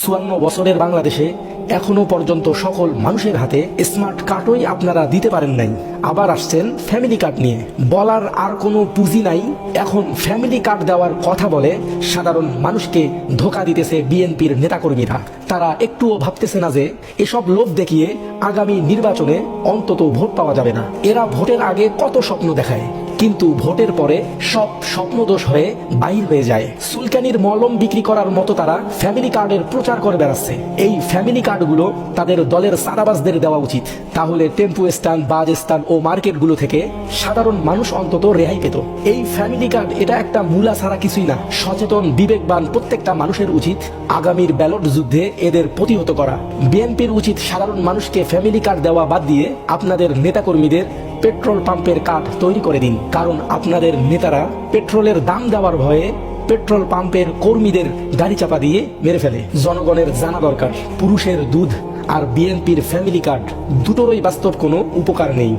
54 বছরের বাংলাদেশে এখনো পর্যন্ত সকল মানুষের হাতে স্মার্ট কার্ডই আপনারা দিতে পারেন নাই, আবার আসছেন ফ্যামিলি কার্ড নিয়ে। বলার আর কোনো পুঁজি নাই। এখন ফ্যামিলি কার্ড দেওয়ার কথা বলে সাধারণ মানুষকে ধোঁকা দিতেছে বিএনপির নেতাকর্মীরা। তারা একটুও ভাবতেছে না যে এসব লোভ দেখিয়ে আগামী নির্বাচনে অন্তত ভোট পাওয়া যাবে না। এরা ভোটের আগে কত স্বপ্ন দেখায়, কিন্তু ভোটের পরে সব স্বপ্নদোষ হয়ে বাইর হয়ে যায়। সুলকানির মলম বিক্রি করার মতো তারা ফ্যামিলি কার্ডের প্রচার করে বেড়াচ্ছে। এই ফ্যামিলি কার্ডগুলো তাদের দলের সাদাবাজদের দেওয়া উচিত, তাহলে টেম্পু স্ট্যান্ড, বাস স্ট্যান্ড ও মার্কেটগুলো থেকে সাধারণ মানুষ অন্তত রেহাই পেত। এই ফ্যামিলি কার্ড এটা একটা মূলা ছাড়া কিছুই না। সচেতন বিবেকবান প্রত্যেকটা মানুষের উচিত আগামীর ব্যালট যুদ্ধে এদের প্রতিহত করা। বিএনপির উচিত সাধারণ মানুষকে ফ্যামিলি কার্ড দেওয়া বাদ দিয়ে আপনাদের নেতাকর্মীদের পেট্রোল পাম্পের কার্ড তৈরি করে দিন। কারণ আপনাদের নেতারা পেট্রোলের দাম দেওয়ার ভয়ে পেট্রোল পাম্পের কর্মীদের গাড়ি চাপা দিয়ে মেরে ফেলে। জনগণের জানা দরকার, পুরুষের দুধ আর বিএনপির ফ্যামিলি কার্ড দুটোরই বাস্তব কোনো উপকার নেই।